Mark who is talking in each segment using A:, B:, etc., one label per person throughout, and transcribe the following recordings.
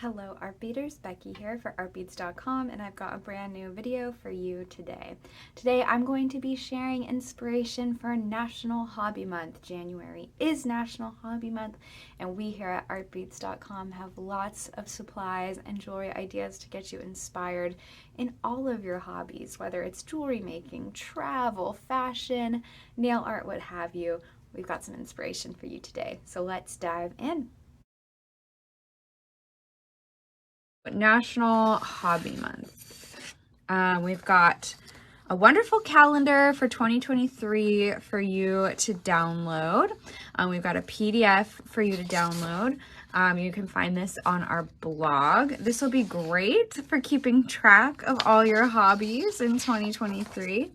A: Hello Art Beaters, Becky here for artbeats.com, and I've got a brand new video for you today. Today I'm going to be sharing inspiration for National Hobby Month. January is National Hobby Month, and we here at artbeats.com have lots of supplies and jewelry ideas to get you inspired in all of your hobbies, whether it's jewelry making, travel, fashion, nail art, what have you. We've got some inspiration for you today, so let's dive in. National Hobby Month. We've got a wonderful calendar for 2023 for you to download. We've got a PDF for you to download. You can find this on our blog. This will be great for keeping track of all your hobbies in 2023.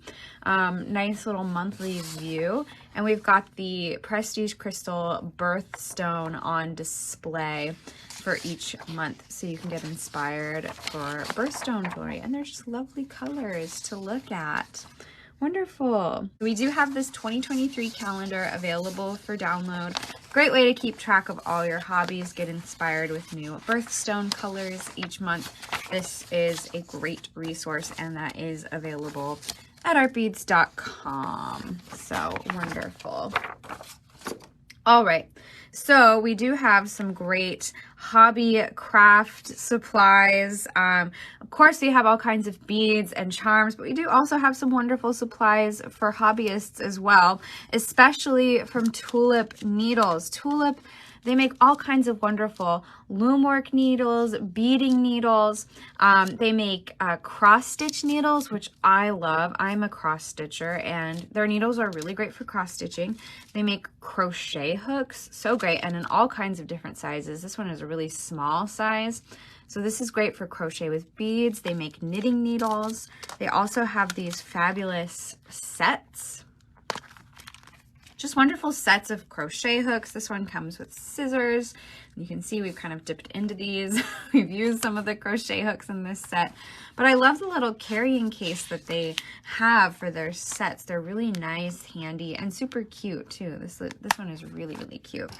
A: Nice little monthly view. And we've got the Prestige Crystal Birthstone on display for each month, so you can get inspired for birthstone jewelry. And they're just lovely colors to look at. Wonderful. We do have this 2023 calendar available for download. Great way to keep track of all your hobbies, get inspired with new birthstone colors each month. This is a great resource, and that is available at artbeads.com. So wonderful. All right, so we do have some great hobby craft supplies. Of course, we have all kinds of beads and charms, but we do also have some wonderful supplies for hobbyists as well, especially from Tulip Needles. Tulip, they make all kinds of wonderful loom work needles, beading needles. They make cross stitch needles, which I love. I'm a cross stitcher, and their needles are really great for cross stitching. They make crochet hooks, so great, and in all kinds of different sizes. This one is a really small size, so this is great for crochet with beads. They make knitting needles. They also have these fabulous sets. Just wonderful sets of crochet hooks. This one comes with scissors. You can see we've kind of dipped into these. We've used some of the crochet hooks in this set. But I love the little carrying case that they have for their sets. They're really nice, handy, and super cute too. This one is really, really cute.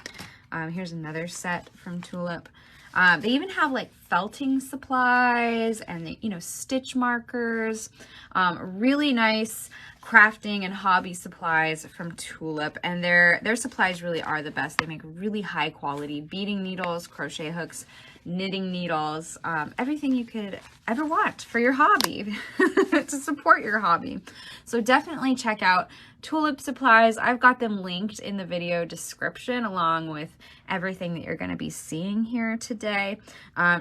A: Here's another set from Tulip. They even have like felting supplies and stitch markers. Really nice crafting and hobby supplies from Tulip, and their supplies really are the best. They make really high quality beading needles, crochet hooks, knitting needles, everything you could ever want for your hobby to support your hobby. So definitely check out Tulip supplies. I've got them linked in the video description along with everything that you're going to be seeing here today.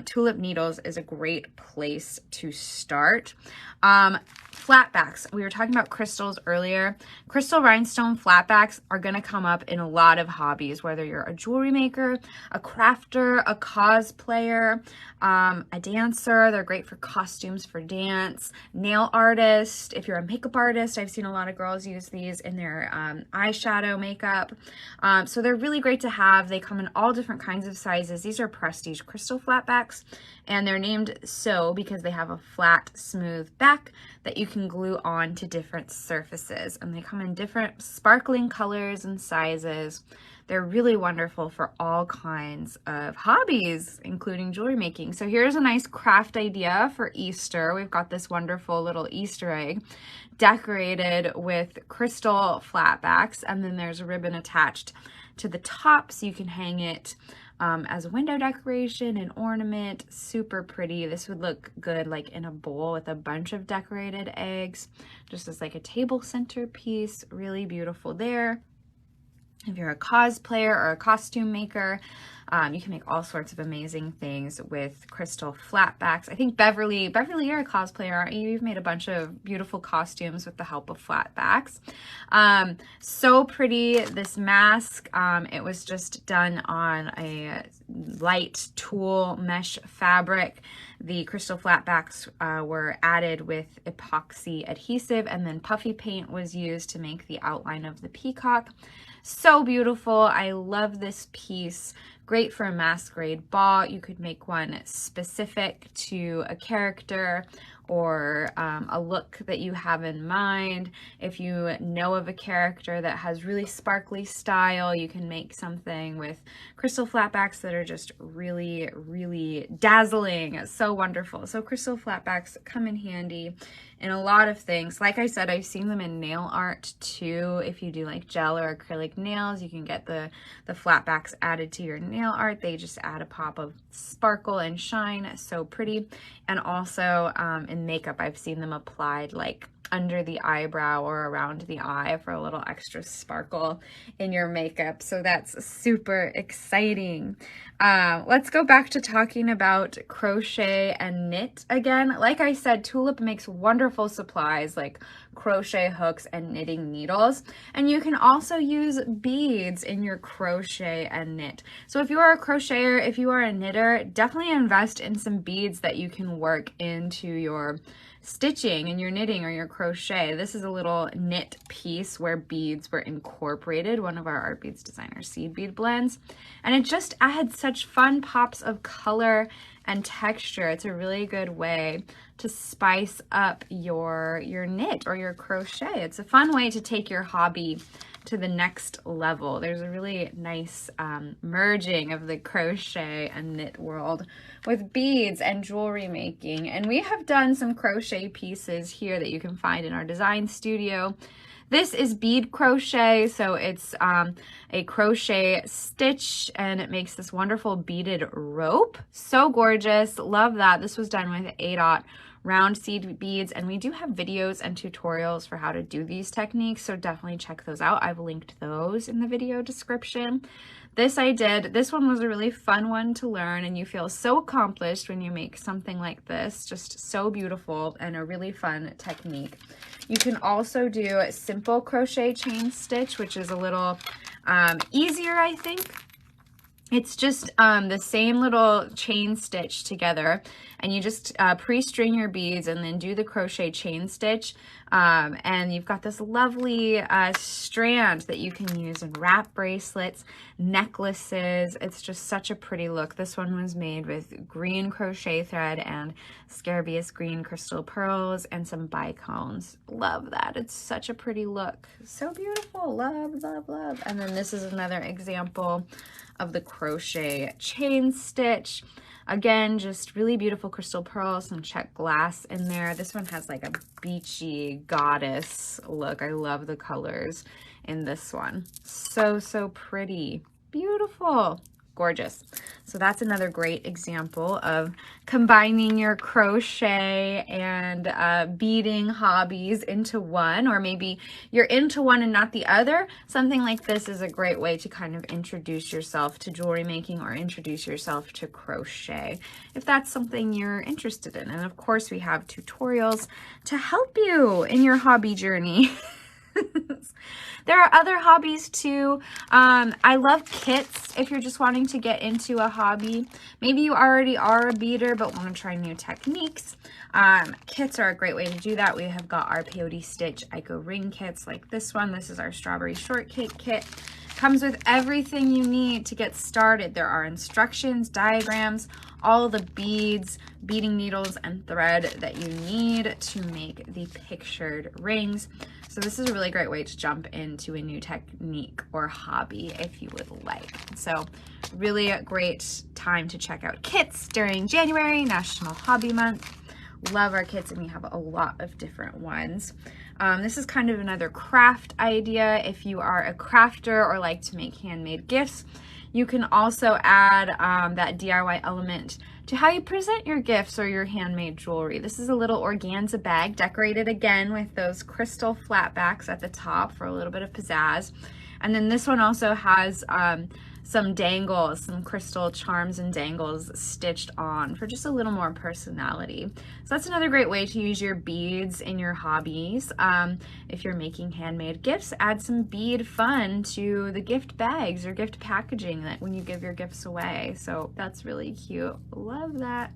A: Tulip Needles is a great place to start. Flatbacks. We were talking about crystals earlier. Crystal rhinestone flatbacks are going to come up in a lot of hobbies, whether you're a jewelry maker, a crafter, a cosplayer, a dancer. They're great for costumes for dance, nail artist. If you're a makeup artist, I've seen a lot of girls use these in their eyeshadow makeup. So they're really great to have. They come in all different kinds of sizes. These are Prestige Crystal flatbacks, and they're named so because they have a flat, smooth back that you can glue on to different surfaces, and they come in different sparkling colors and sizes. They're really wonderful for all kinds of hobbies, including jewelry making. So here's a nice craft idea for Easter. We've got this wonderful little Easter egg decorated with crystal flatbacks, and then there's a ribbon attached to the top so you can hang it as a window decoration, an ornament. Super pretty. This would look good like in a bowl with a bunch of decorated eggs, just as like a table centerpiece. Really beautiful there. If you're a cosplayer or a costume maker, you can make all sorts of amazing things with crystal flatbacks. I think Beverly, you're a cosplayer, aren't you? You've made a bunch of beautiful costumes with the help of flatbacks. So pretty. This mask, it was just done on a light tulle mesh fabric. The crystal flatbacks were added with epoxy adhesive, and then puffy paint was used to make the outline of the peacock. So beautiful. I love this piece. Great for a masquerade ball. You could make one specific to a character or a look that you have in mind. If you know of a character that has really sparkly style, you can make something with crystal flatbacks that are just really, really dazzling. So wonderful. So crystal flatbacks come in handy in a lot of things. Like I said, I've seen them in nail art too. If you do like gel or acrylic nails, you can get the flatbacks added to your nail art. They just add a pop of sparkle and shine. So pretty. And also in makeup, I've seen them applied like under the eyebrow or around the eye for a little extra sparkle in your makeup. So that's super exciting. Let's go back to talking about crochet and knit again. Like I said, Tulip makes wonderful supplies like crochet hooks and knitting needles. And you can also use beads in your crochet and knit. So if you are a crocheter, if you are a knitter, definitely invest in some beads that you can work into your stitching and your knitting or your crochet. This is a little knit piece where beads were incorporated, one of our Art Beads designer seed bead blends, and it just adds such fun pops of color and texture. It's a really good way to spice up your knit or your crochet. It's a fun way to take your hobby to the next level. There's a really nice merging of the crochet and knit world with beads and jewelry making. And we have done some crochet pieces here that you can find in our design studio. This is bead crochet, so it's a crochet stitch, and it makes this wonderful beaded rope. So gorgeous, love that. This was done with A-dot round seed beads, and we do have videos and tutorials for how to do these techniques, so definitely check those out. I've linked those in the video description. This I did. This one was a really fun one to learn, and you feel so accomplished when you make something like this. Just so beautiful and a really fun technique. You can also do a simple crochet chain stitch, which is a little easier, I think. It's just the same little chain stitch together, and you just pre-string your beads and then do the crochet chain stitch, and you've got this lovely strand that you can use in wrap bracelets, necklaces. It's just such a pretty look. This one was made with green crochet thread and Scarabaeus green crystal pearls and some bicones. Love that. It's such a pretty look. So beautiful. Love, love, love. And then this is another example of the crochet chain stitch. Again, just really beautiful crystal pearls, some check glass in there. This one has like a beachy goddess look. I love the colors in this one. So, so pretty. Beautiful. Gorgeous. So that's another great example of combining your crochet and beading hobbies into one, or maybe you're into one and not the other. Something like this is a great way to kind of introduce yourself to jewelry making or introduce yourself to crochet if that's something you're interested in. And of course, we have tutorials to help you in your hobby journey. There are other hobbies too. I love kits if you're just wanting to get into a hobby. Maybe you already are a beader but want to try new techniques. Kits are a great way to do that. We have got our Peyote Stitch Ico ring kits like this one. This is our strawberry shortcake kit. Comes with everything you need to get started. There are instructions, diagrams, all the beads, beading needles, and thread that you need to make the pictured rings. So this is a really great way to jump into a new technique or hobby if you would like. So really a great time to check out kits during January, National Hobby Month. Love our kits, and we have a lot of different ones. This is kind of another craft idea. If you are a crafter or like to make handmade gifts, you can also add that DIY element to how you present your gifts or your handmade jewelry. This is a little organza bag decorated again with those crystal flatbacks at the top for a little bit of pizzazz. And then this one also has some dangles, some crystal charms and dangles stitched on for just a little more personality. So that's another great way to use your beads in your hobbies. If you're making handmade gifts, add some bead fun to the gift bags or gift packaging that when you give your gifts away. So that's really cute. Love that.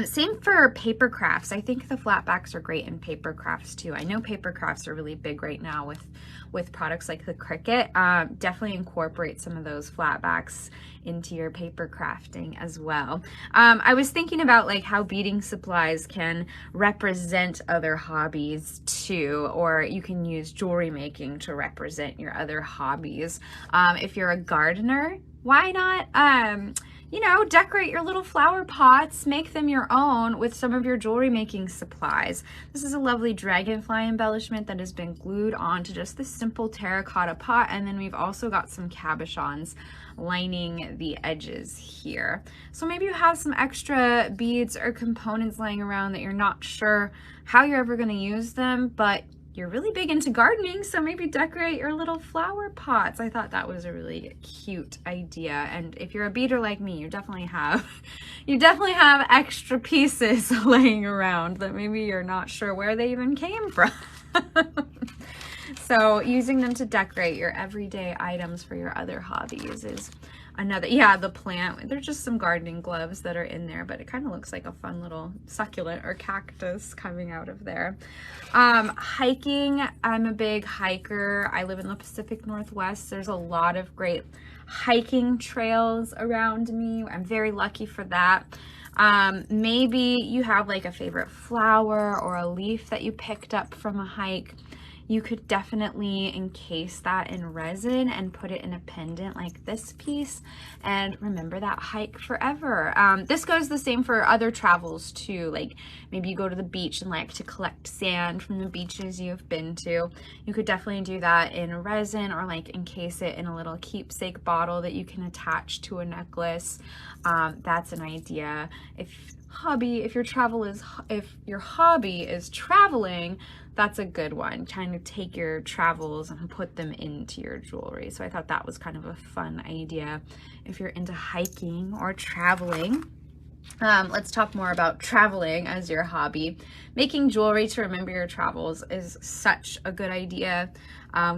A: Same for paper crafts. I think the flat backs are great in paper crafts too. I know paper crafts are really big right now with products like the Cricut. Definitely incorporate some of those flat backs into your paper crafting as well. I was thinking about like how beading supplies can represent other hobbies too, or you can use jewelry making to represent your other hobbies. If you're a gardener, why not you know, decorate your little flower pots, make them your own with some of your jewelry making supplies. This is a lovely dragonfly embellishment that has been glued onto just this simple terracotta pot, and then we've also got some cabochons lining the edges here. So maybe you have some extra beads or components lying around that you're not sure how you're ever going to use them, but you're really big into gardening, so maybe decorate your little flower pots. I thought that was a really cute idea. And if you're a beader like me, you definitely have extra pieces laying around that maybe you're not sure where they even came from. So using them to decorate your everyday items for your other hobbies is another. Yeah, the plant, there's just some gardening gloves that are in there, but it kind of looks like a fun little succulent or cactus coming out of there. Hiking, I'm a big hiker. I live in the Pacific Northwest. There's a lot of great hiking trails around me. I'm very lucky for that. Maybe you have like a favorite flower or a leaf that you picked up from a hike. You could definitely encase that in resin and put it in a pendant like this piece and remember that hike forever. This goes the same for other travels too. Like maybe you go to the beach and like to collect sand from the beaches you've been to. You could definitely do that in resin or like encase it in a little keepsake bottle that you can attach to a necklace. That's an idea. If your hobby is traveling, that's a good one. Trying to take your travels and put them into your jewelry. So I thought that was kind of a fun idea if you're into hiking or traveling. Let's talk more about traveling as your hobby. Making jewelry to remember your travels is such a good idea.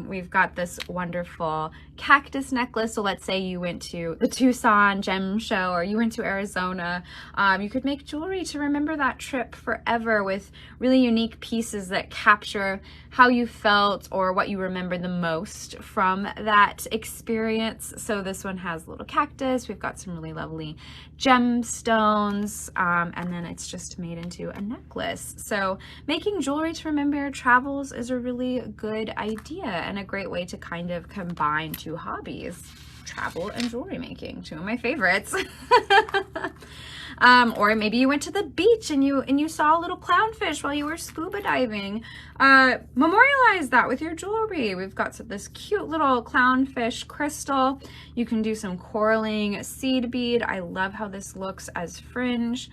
A: We've got this wonderful cactus necklace. So let's say you went to the Tucson Gem Show or you went to Arizona. You could make jewelry to remember that trip forever with really unique pieces that capture how you felt or what you remember the most from that experience. So this one has a little cactus. We've got some really lovely gemstones, and then it's just made into a necklace. So making jewelry to remember your travels is a really good idea and a great way to kind of combine two hobbies, travel and jewelry making, two of my favorites. Or maybe you went to the beach and you saw a little clownfish while you were scuba diving. Memorialize that with your jewelry. We've got this cute little clownfish crystal. You can do some coralling seed bead. I love how this looks as fringe.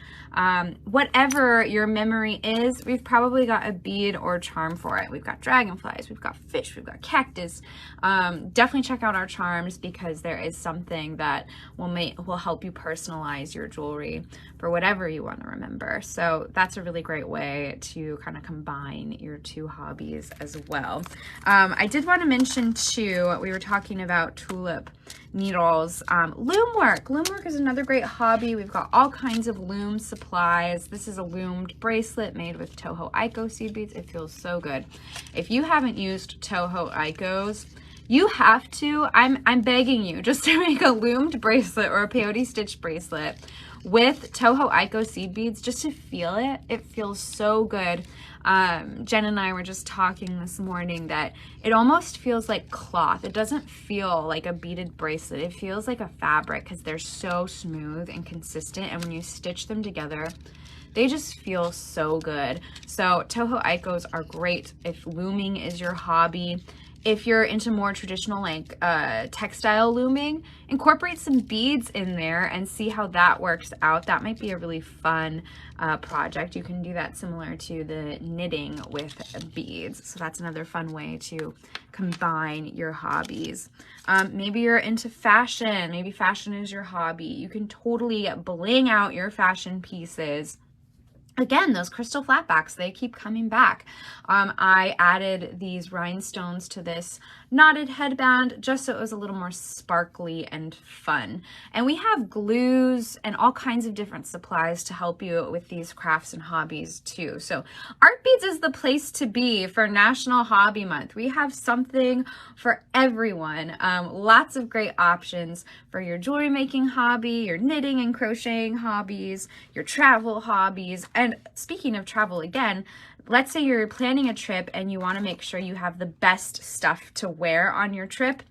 A: Whatever your memory is, we've probably got a bead or charm for it. We've got dragonflies, we've got fish, we've got cactus. Definitely check out our charms because there is something that will help you personalize your jewelry for whatever you want to remember. So that's a really great way to kind of combine your two hobbies as well. I did want to mention too, we were talking about tulip needles. Loom work. Loom work is another great hobby. We've got all kinds of loom supplies. This is a loomed bracelet made with Toho Aiko seed beads. It feels so good. If you haven't used Toho Aikos, you have to. I'm begging you just to make a loomed bracelet or a peyote stitch bracelet with Toho Aiko seed beads just to feel it. It feels so good. Jen and I were just talking this morning that it almost feels like cloth. It doesn't feel like a beaded bracelet. It feels like a fabric because they're so smooth and consistent, and when you stitch them together, they just feel so good. So Toho Aikos are great if looming is your hobby. If you're into more traditional like textile looming, incorporate some beads in there and see how that works out. That might be a really fun project. You can do that similar to the knitting with beads. So that's another fun way to combine your hobbies. Maybe you're into fashion. Maybe fashion is your hobby. You can totally bling out your fashion pieces Again, those crystal flatbacks, they keep coming back. I added these rhinestones to this knotted headband just so it was a little more sparkly and fun. And we have glues and all kinds of different supplies to help you with these crafts and hobbies too. So Art Beads is the place to be for National Hobby Month. We have something for everyone. Lots of great options for your jewelry making hobby, your knitting and crocheting hobbies, your travel hobbies. And speaking of travel again, let's say you're planning a trip and you want to make sure you have the best stuff to wear on your trip.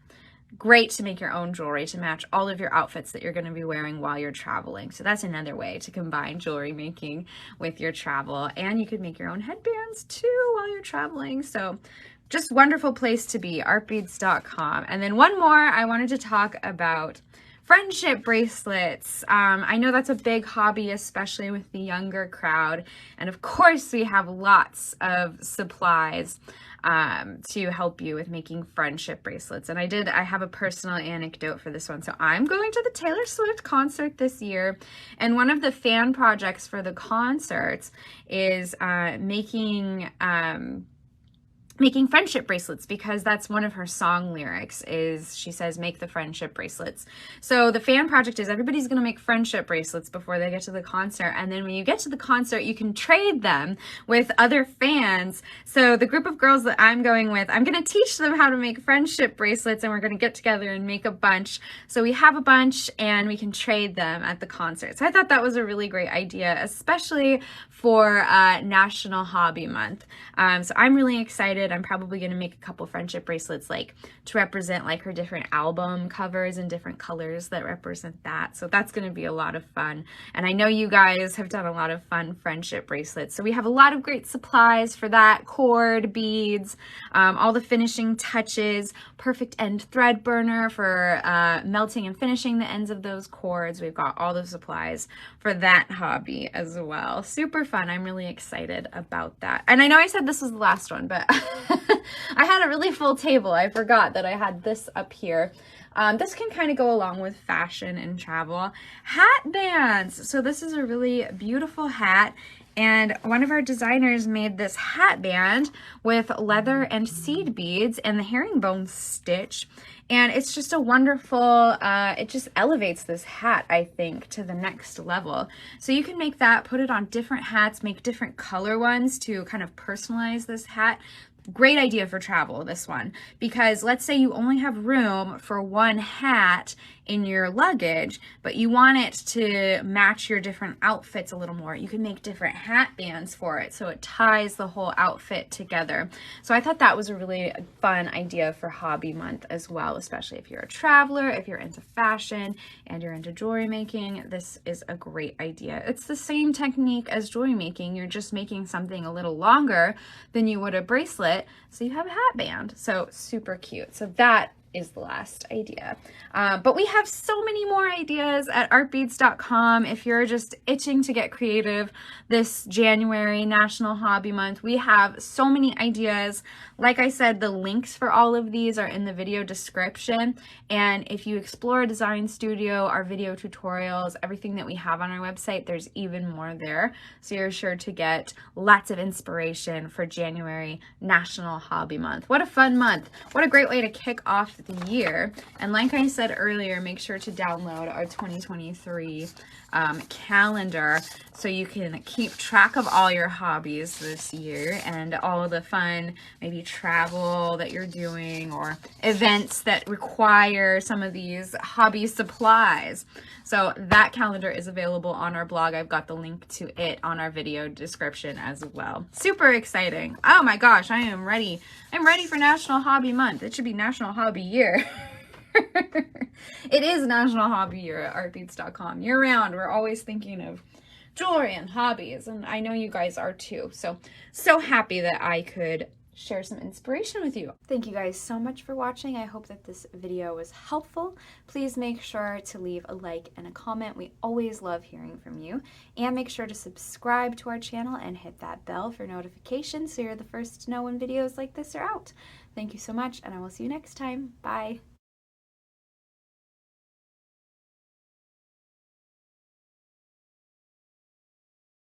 A: Great to make your own jewelry to match all of your outfits that you're going to be wearing while you're traveling. So that's another way to combine jewelry making with your travel. And you could make your own headbands too while you're traveling. So just wonderful place to be, artbeads.com. And then one more, I wanted to talk about friendship bracelets. I know that's a big hobby, especially with the younger crowd. And of course, we have lots of supplies to help you with making friendship bracelets. And I have a personal anecdote for this one. So I'm going to the Taylor Swift concert this year. And one of the fan projects for the concerts is making friendship bracelets, because that's one of her song lyrics is she says, make the friendship bracelets. So the fan project is everybody's going to make friendship bracelets before they get to the concert. And then when you get to the concert, you can trade them with other fans. So the group of girls that I'm going with, I'm going to teach them how to make friendship bracelets, and we're going to get together and make a bunch. So we have a bunch and we can trade them at the concert. So I thought that was a really great idea, especially for National Hobby Month. So I'm really excited. I'm probably going to make a couple friendship bracelets like to represent like her different album covers and different colors that represent that. So that's going to be a lot of fun. And I know you guys have done a lot of fun friendship bracelets. So we have a lot of great supplies for that: cord, beads, all the finishing touches, perfect end thread burner for melting and finishing the ends of those cords. We've got all the supplies for that hobby as well. Super fun. I'm really excited about that. And I know I said this was the last one, but I had a really full table. I forgot that I had this up here. This can kind of go along with fashion and travel. Hat bands. So this is a really beautiful hat. And one of our designers made this hat band with leather and seed beads and the herringbone stitch. And it's just a wonderful, it just elevates this hat, I think, to the next level. So you can make that, put it on different hats, make different color ones to kind of personalize this hat. Great idea for travel, this one, because let's say you only have room for one hat in your luggage, but you want it to match your different outfits a little more. You can make different hat bands for it so it ties the whole outfit together. So I thought that was a really fun idea for Hobby Month as well, especially if you're a traveler, if you're into fashion and you're into jewelry making. This is a great idea. It's the same technique as jewelry making. You're just making something a little longer than you would a bracelet, so you have a hat band. So super cute. So that is the last idea. But we have so many more ideas at artbeads.com. If you're just itching to get creative this January, National Hobby Month, we have so many ideas. Like I said, the links for all of these are in the video description. And if you explore Design Studio, our video tutorials, everything that we have on our website, there's even more there. So you're sure to get lots of inspiration for January, National Hobby Month. What a fun month. What a great way to kick off the year. And like I said earlier, make sure to download our 2023 calendar so you can keep track of all your hobbies this year and all the fun, maybe travel that you're doing or events that require some of these hobby supplies. So that calendar is available on our blog. I've got the link to it on our video description as well. Super exciting. Oh my gosh, I am ready. I'm ready for National Hobby Month. It should be National Hobby Year. It is National Hobby Year at artbeads.com. Year round, we're always thinking of jewelry and hobbies, and I know you guys are too. So happy that I could share some inspiration with you. Thank you guys so much for watching. I hope that this video was helpful. Please make sure to leave a like and a comment. We always love hearing from you. And make sure to subscribe to our channel and hit that bell for notifications so you're the first to know when videos like this are out. Thank you so much, and I will see you next time. Bye.